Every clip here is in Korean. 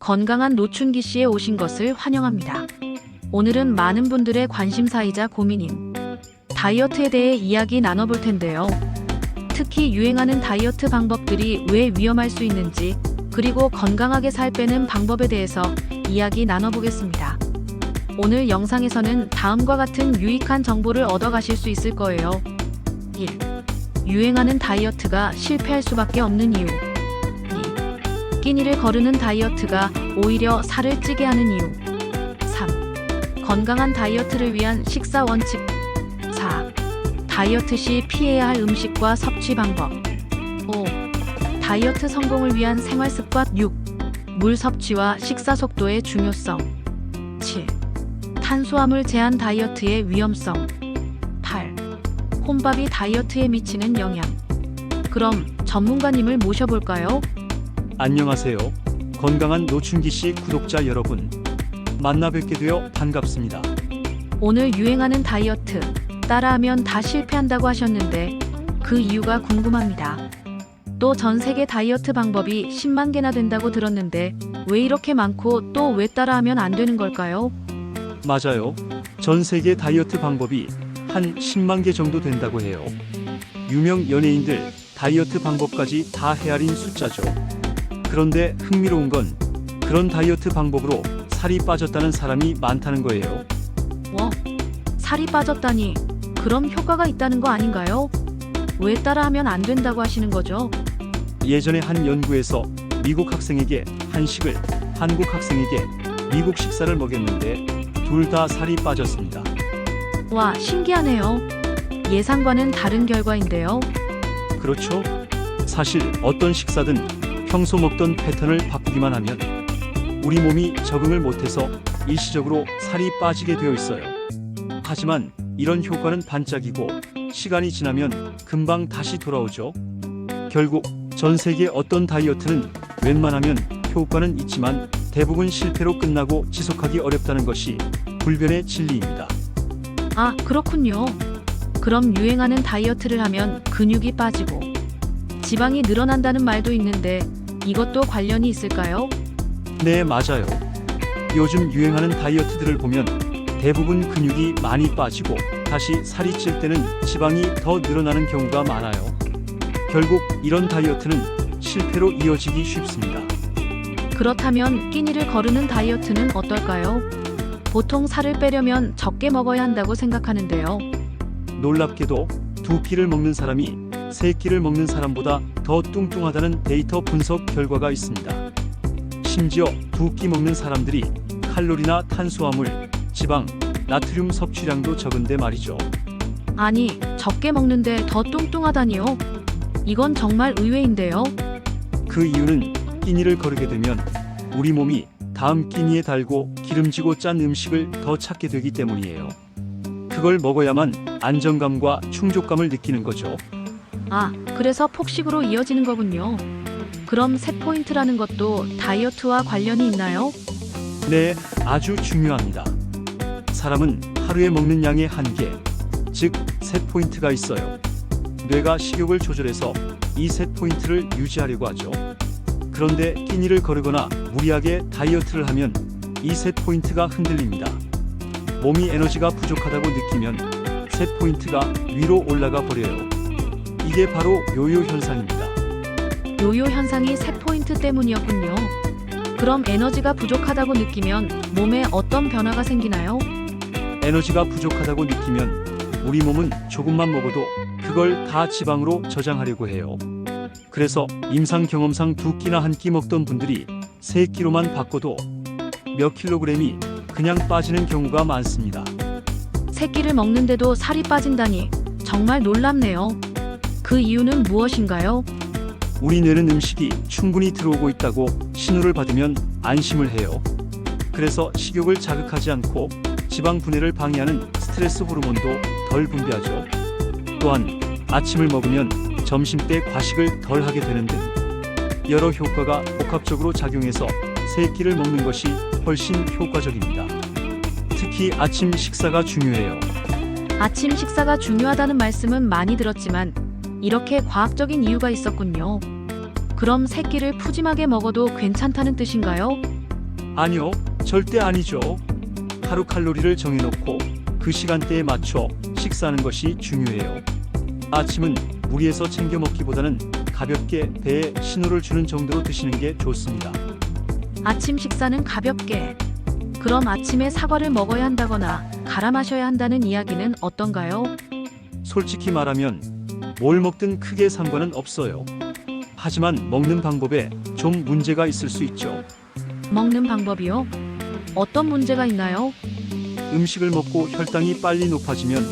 건강한 노춘기 씨에 오신 것을 환영합니다. 오늘은 많은 분들의 관심사이자 고민인 다이어트에 대해 이야기 나눠볼 텐데요. 특히 유행하는 다이어트 방법들이 왜 위험할 수 있는지, 그리고 건강하게 살 빼는 방법에 대해서 이야기 나눠보겠습니다. 오늘 영상에서는 다음과 같은 유익한 정보를 얻어가실 수 있을 거예요. 1. 유행하는 다이어트가 실패할 수밖에 없는 이유. 2. 끼니를 거르는 다이어트가 오히려 살을 찌게 하는 이유. 3. 건강한 다이어트를 위한 식사 원칙. 4. 다이어트 시 피해야 할 음식과 섭취 방법. 5. 다이어트 성공을 위한 생활 습관. 6. 물 섭취와 식사 속도의 중요성. 7. 탄수화물 제한 다이어트의 위험성. 8. 혼밥이 다이어트에 미치는 영향. 그럼 전문가님을 모셔볼까요? 안녕하세요. 건강한 노춘기 씨 구독자 여러분. 만나 뵙게 되어 반갑습니다. 오늘 유행하는 다이어트, 따라하면 다 실패한다고 하셨는데 그 이유가 궁금합니다. 또 전 세계 다이어트 방법이 10만 개나 된다고 들었는데 왜 이렇게 많고 또 왜 따라하면 안 되는 걸까요? 맞아요. 전 세계 다이어트 방법이 한 10만 개 정도 된다고 해요. 유명 연예인들 다이어트 방법까지 다 헤아린 숫자죠. 그런데 흥미로운 건 그런 다이어트 방법으로 살이 빠졌다는 사람이 많다는 거예요. 살이 빠졌다니, 그럼 효과가 있다는 거 아닌가요? 왜 따라하면 안 된다고 하시는 거죠? 예전에 한 연구에서 미국 학생에게 한식을, 한국 학생에게 미국 식사를 먹였는데 둘 다 살이 빠졌습니다. 와, 신기하네요. 예상과는 다른 결과인데요. 그렇죠? 사실 어떤 식사든 평소 먹던 패턴을 바꾸기만 하면 우리 몸이 적응을 못해서 일시적으로 살이 빠지게 되어 있어요. 하지만 이런 효과는 반짝이고 시간이 지나면 금방 다시 돌아오죠. 결국 전 세계 어떤 다이어트는 웬만하면 효과는 있지만 대부분 실패로 끝나고 지속하기 어렵다는 것이 불변의 진리입니다. 아, 그렇군요. 그럼 유행하는 다이어트를 하면 근육이 빠지고 지방이 늘어난다는 말도 있는데 이것도 관련이 있을까요? 네, 맞아요. 요즘 유행하는 다이어트들을 보면 대부분 근육이 많이 빠지고 다시 살이 찔 때는 지방이 더 늘어나는 경우가 많아요. 결국 이런 다이어트는 실패로 이어지기 쉽습니다. 그렇다면 끼니를 거르는 다이어트는 어떨까요? 보통 살을 빼려면 적게 먹어야 한다고 생각하는데요. 놀랍게도 두 끼를 먹는 사람이 세 끼를 먹는 사람보다 더 뚱뚱하다는 데이터 분석 결과가 있습니다. 심지어 두 끼 먹는 사람들이 칼로리나 탄수화물, 지방, 나트륨 섭취량도 적은데 말이죠. 아니, 적게 먹는데 더 뚱뚱하다니요? 이건 정말 의외인데요. 그 이유는 끼니를 거르게 되면 우리 몸이 다음 끼니에 달고 기름지고 짠 음식을 더 찾게 되기 때문이에요. 그걸 먹어야만 안정감과 충족감을 느끼는 거죠. 아, 그래서 폭식으로 이어지는 거군요. 그럼 세 포인트라는 것도 다이어트와 관련이 있나요? 네, 아주 중요합니다. 사람은 하루에 먹는 양의 한계, 즉 셋 포인트가 있어요. 뇌가 식욕을 조절해서 이 셋 포인트를 유지하려고 하죠. 그런데 끼니를 거르거나 무리하게 다이어트를 하면 이 셋 포인트가 흔들립니다. 몸이 에너지가 부족하다고 느끼면 셋 포인트가 위로 올라가 버려요. 이게 바로 요요 현상입니다. 요요 현상이 세 포인트 때문이었군요. 그럼 에너지가 부족하다고 느끼면 몸에 어떤 변화가 생기나요? 에너지가 부족하다고 느끼면 우리 몸은 조금만 먹어도 그걸 다 지방으로 저장하려고 해요. 그래서 임상 경험상 두 끼나 한 끼 먹던 분들이 세 끼로만 바꿔도 몇 킬로그램이 그냥 빠지는 경우가 많습니다. 세 끼를 먹는데도 살이 빠진다니 정말 놀랍네요. 그 이유는 무엇인가요? 우리 뇌는 음식이 충분히 들어오고 있다고 신호를 받으면 안심을 해요. 그래서 식욕을 자극하지 않고 지방 분해를 방해하는 스트레스 호르몬도 덜 분비하죠. 또한 아침을 먹으면 점심 때 과식을 덜 하게 되는 등 여러 효과가 복합적으로 작용해서 세 끼를 먹는 것이 훨씬 효과적입니다. 특히 아침 식사가 중요해요. 아침 식사가 중요하다는 말씀은 많이 들었지만 이렇게 과학적인 이유가 있었군요. 그럼 세 끼를 푸짐하게 먹어도 괜찮다는 뜻인가요? 아니요, 절대 아니죠. 하루 칼로리를 정해놓고 그 시간대에 맞춰 식사하는 것이 중요해요. 아침은 무리해서 챙겨 먹기보다는 가볍게 배에 신호를 주는 정도로 드시는 게 좋습니다. 아침 식사는 가볍게. 그럼 아침에 사과를 먹어야 한다거나 갈아 마셔야 한다는 이야기는 어떤가요? 솔직히 말하면 뭘 먹든 크게 상관은 없어요. 하지만 먹는 방법에 좀 문제가 있을 수 있죠. 먹는 방법이요? 어떤 문제가 있나요? 음식을 먹고 혈당이 빨리 높아지면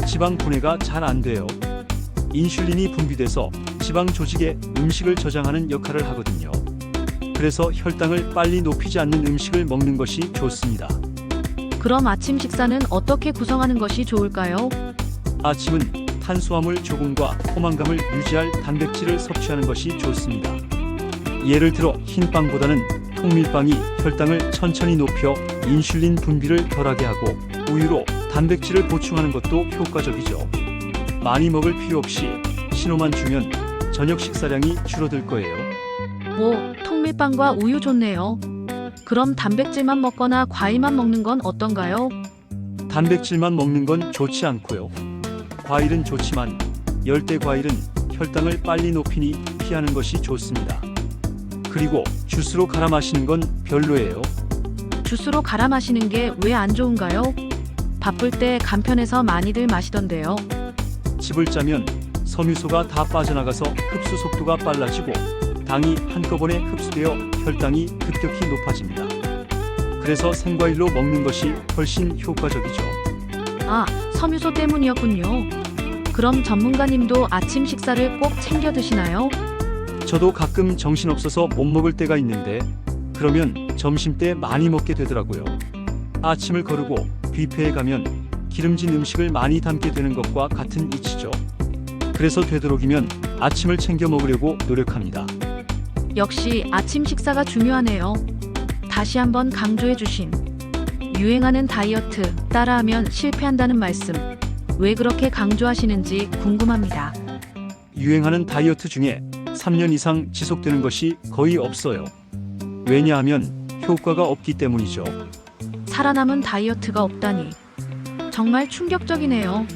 지방 분해가 잘 안 돼요. 인슐린이 분비돼서 지방 조직에 음식을 저장하는 역할을 하거든요. 그래서 혈당을 빨리 높이지 않는 음식을 먹는 것이 좋습니다. 그럼 아침 식사는 어떻게 구성하는 것이 좋을까요? 아침은 탄수화물 조금과 포만감을 유지할 단백질을 섭취하는 것이 좋습니다. 예를 들어 흰빵보다는 통밀빵이 혈당을 천천히 높여 인슐린 분비를 덜하게 하고 우유로 단백질을 보충하는 것도 효과적이죠. 많이 먹을 필요 없이 신호만 주면 저녁 식사량이 줄어들 거예요. 오, 통밀빵과 우유 좋네요. 그럼 단백질만 먹거나 과일만 먹는 건 어떤가요? 단백질만 먹는 건 좋지 않고요. 과일은 좋지만 열대 과일은 혈당을 빨리 높이니 피하는 것이 좋습니다. 그리고 주스로 갈아 마시는 건 별로예요. 주스로 갈아 마시는 게 왜 안 좋은가요? 바쁠 때 간편해서 많이들 마시던데요. 집을 짜면 섬유소가 다 빠져나가서 흡수 속도가 빨라지고 당이 한꺼번에 흡수되어 혈당이 급격히 높아집니다. 그래서 생과일로 먹는 것이 훨씬 효과적이죠. 아, 섬유소 때문이었군요. 그럼 전문가님도 아침 식사를 꼭 챙겨 드시나요? 저도 가끔 정신없어서 못 먹을 때가 있는데 그러면 점심때 많이 먹게 되더라고요. 아침을 거르고 뷔페에 가면 기름진 음식을 많이 담게 되는 것과 같은 이치죠. 그래서 되도록이면 아침을 챙겨 먹으려고 노력합니다. 역시 아침 식사가 중요하네요. 다시 한번 강조해 주신 유행하는 다이어트 따라하면 실패한다는 말씀. 왜 그렇게 강조하시는지 궁금합니다. 유행하는 다이어트 중에 3년 이상 지속되는 것이 거의 없어요. 왜냐하면 효과가 없기 때문이죠. 살아남은 다이어트가 없다니. 정말 충격적이네요.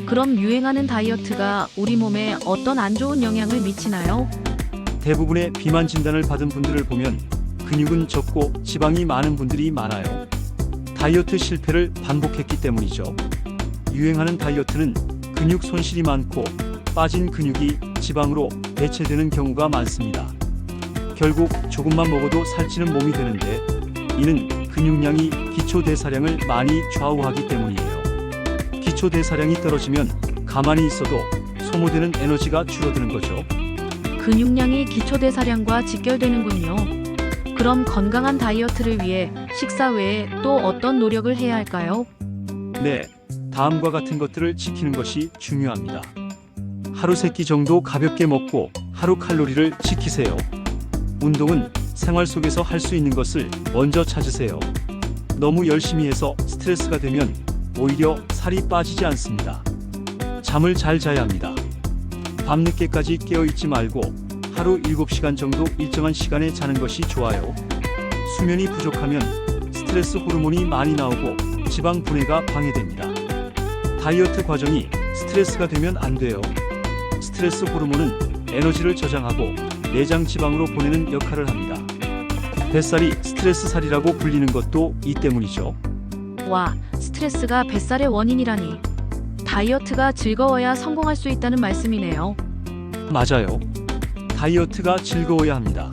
그럼 유행하는 다이어트가 우리 몸에 어떤 안 좋은 영향을 미치나요? 대부분의 비만 진단을 받은 분들을 보면 근육은 적고 지방이 많은 분들이 많아요. 다이어트 실패를 반복했기 때문이죠. 유행하는 다이어트는 근육 손실이 많고 빠진 근육이 지방으로 대체되는 경우가 많습니다. 결국 조금만 먹어도 살찌는 몸이 되는데 이는 근육량이 기초대사량을 많이 좌우하기 때문이에요. 기초대사량이 떨어지면 가만히 있어도 소모되는 에너지가 줄어드는 거죠. 근육량이 기초대사량과 직결되는군요. 그럼 건강한 다이어트를 위해 식사 외에 또 어떤 노력을 해야 할까요? 네, 다음과 같은 것들을 지키는 것이 중요합니다. 하루 3끼 정도 가볍게 먹고 하루 칼로리를 지키세요. 운동은 생활 속에서 할 수 있는 것을 먼저 찾으세요. 너무 열심히 해서 스트레스가 되면 오히려 살이 빠지지 않습니다. 잠을 잘 자야 합니다. 밤늦게까지 깨어있지 말고 하루 7시간 정도 일정한 시간에 자는 것이 좋아요. 수면이 부족하면 스트레스 호르몬이 많이 나오고 지방 분해가 방해됩니다. 다이어트 과정이 스트레스가 되면 안 돼요. 스트레스 호르몬은 에너지를 저장하고 내장 지방으로 보내는 역할을 합니다. 뱃살이 스트레스 살이라고 불리는 것도 이 때문이죠. 와, 스트레스가 뱃살의 원인이라니. 다이어트가 즐거워야 성공할 수 있다는 말씀이네요. 맞아요. 다이어트가 즐거워야 합니다.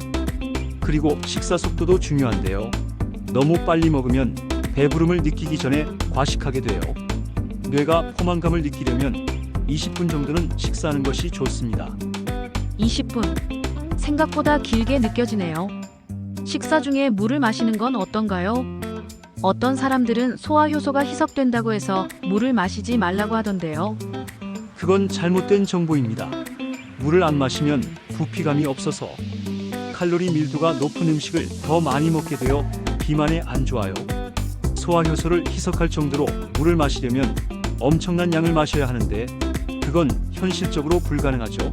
그리고 식사 속도도 중요한데요. 너무 빨리 먹으면 배부름을 느끼기 전에 과식하게 돼요. 뇌가 포만감을 느끼려면 20분 정도는 식사하는 것이 좋습니다. 20분. 생각보다 길게 느껴지네요. 식사 중에 물을 마시는 건 어떤가요? 어떤 사람들은 소화 효소가 희석된다고 해서 물을 마시지 말라고 하던데요. 그건 잘못된 정보입니다. 물을 안 마시면 부피감이 없어서 칼로리 밀도가 높은 음식을 더 많이 먹게 되어 비만에 안 좋아요. 소화 효소를 희석할 정도로 물을 마시려면 엄청난 양을 마셔야 하는데 그건 현실적으로 불가능하죠.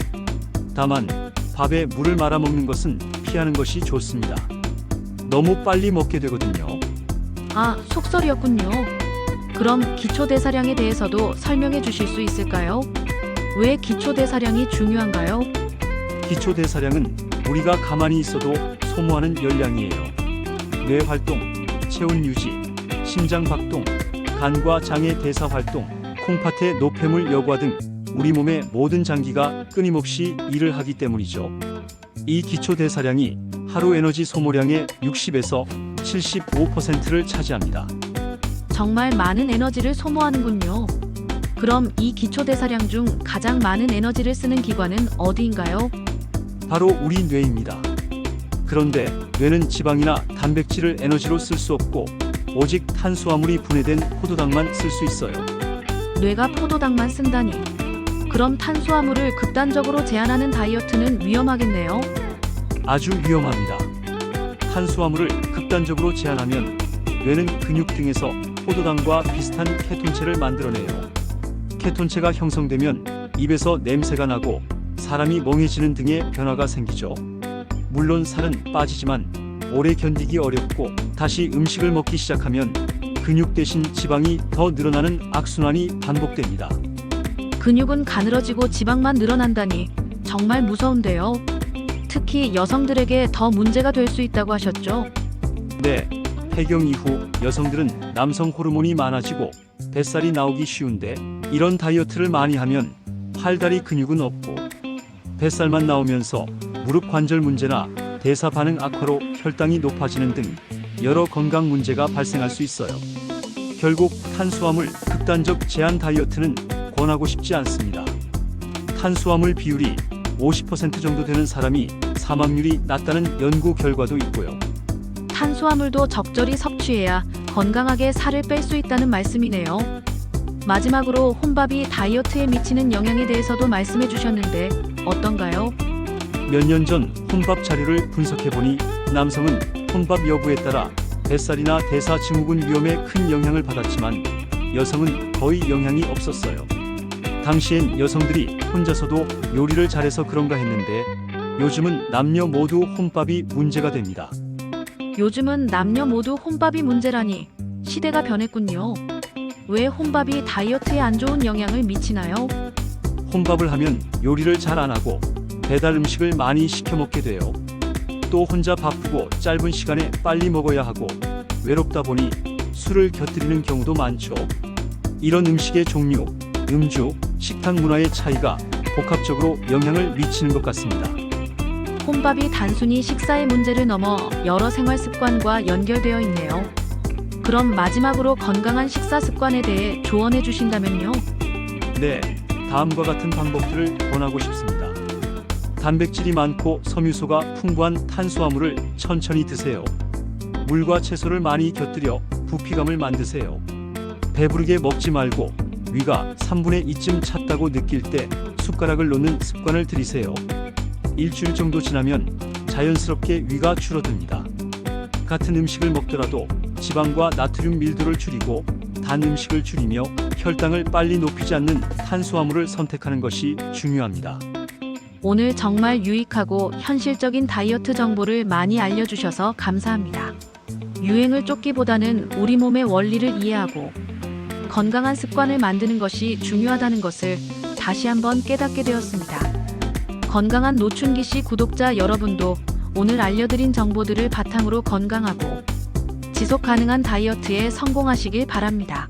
다만 밥에 물을 말아 먹는 것은 피하는 것이 좋습니다. 너무 빨리 먹게 되거든요. 아, 속설이었군요. 그럼 기초대사량에 대해서도 설명해 주실 수 있을까요? 왜 기초대사량이 중요한가요? 기초대사량은 우리가 가만히 있어도 소모하는 열량이에요. 뇌 활동, 체온 유지, 심장 박동, 간과 장의 대사 활동, 콩팥의 노폐물 여과 등 우리 몸의 모든 장기가 끊임없이 일을 하기 때문이죠. 이 기초대사량이 하루 에너지 소모량의 60에서 75%를 차지합니다. 정말 많은 에너지를 소모하는군요. 그럼 이 기초대사량 중 가장 많은 에너지를 쓰는 기관은 어디인가요? 바로 우리 뇌입니다. 그런데 뇌는 지방이나 단백질을 에너지로 쓸 수 없고 오직 탄수화물이 분해된 포도당만 쓸 수 있어요. 뇌가 포도당만 쓴다니. 그럼 탄수화물을 극단적으로 제한하는 다이어트는 위험하겠네요. 아주 위험합니다. 탄수화물을 극단적으로 제한하면 뇌는 근육 등에서 포도당과 비슷한 케톤체를 만들어내요. 케톤체가 형성되면 입에서 냄새가 나고 사람이 멍해지는 등의 변화가 생기죠. 물론 살은 빠지지만 오래 견디기 어렵고 다시 음식을 먹기 시작하면 근육 대신 지방이 더 늘어나는 악순환이 반복됩니다. 근육은 가늘어지고 지방만 늘어난다니 정말 무서운데요. 특히 여성들에게 더 문제가 될 수 있다고 하셨죠? 네, 폐경 이후 여성들은 남성 호르몬이 많아지고 뱃살이 나오기 쉬운데 이런 다이어트를 많이 하면 팔다리 근육은 없고 뱃살만 나오면서 무릎 관절 문제나 대사 반응 악화로 혈당이 높아지는 등 여러 건강 문제가 발생할 수 있어요. 결국 탄수화물 극단적 제한 다이어트는 권하고 싶지 않습니다. 탄수화물 비율이 50% 정도 되는 사람이 사망률이 낮다는 연구 결과도 있고요. 탄수화물도 적절히 섭취해야 건강하게 살을 뺄 수 있다는 말씀이네요. 마지막으로 혼밥이 다이어트에 미치는 영향에 대해서도 말씀해 주셨는데 어떤가요? 몇 년 전 혼밥 자료를 분석해보니 남성은 혼밥 여부에 따라 뱃살이나 대사 증후군 위험에 큰 영향을 받았지만 여성은 거의 영향이 없었어요. 당시엔 여성들이 혼자서도 요리를 잘해서 그런가 했는데 요즘은 남녀 모두 혼밥이 문제가 됩니다. 요즘은 남녀 모두 혼밥이 문제라니 시대가 변했군요. 왜 혼밥이 다이어트에 안 좋은 영향을 미치나요? 혼밥을 하면 요리를 잘 안 하고 배달 음식을 많이 시켜 먹게 돼요. 또 혼자 바쁘고 짧은 시간에 빨리 먹어야 하고 외롭다 보니 술을 곁들이는 경우도 많죠. 이런 음식의 종류, 음주, 식탁 문화의 차이가 복합적으로 영향을 미치는 것 같습니다. 혼밥이 단순히 식사의 문제를 넘어 여러 생활 습관과 연결되어 있네요. 그럼 마지막으로 건강한 식사 습관에 대해 조언해 주신다면요? 네, 다음과 같은 방법들을 권하고 싶습니다. 단백질이 많고 섬유소가 풍부한 탄수화물을 천천히 드세요. 물과 채소를 많이 곁들여 부피감을 만드세요. 배부르게 먹지 말고 위가 3분의 2쯤 찼다고 느낄 때 숟가락을 놓는 습관을 들이세요. 일주일 정도 지나면 자연스럽게 위가 줄어듭니다. 같은 음식을 먹더라도 지방과 나트륨 밀도를 줄이고 단 음식을 줄이며 혈당을 빨리 높이지 않는 탄수화물을 선택하는 것이 중요합니다. 오늘 정말 유익하고 현실적인 다이어트 정보를 많이 알려주셔서 감사합니다. 유행을 쫓기보다는 우리 몸의 원리를 이해하고 건강한 습관을 만드는 것이 중요하다는 것을 다시 한번 깨닫게 되었습니다. 건강한 노춘기 씨 구독자 여러분도 오늘 알려드린 정보들을 바탕으로 건강하고 지속 가능한 다이어트에 성공하시길 바랍니다.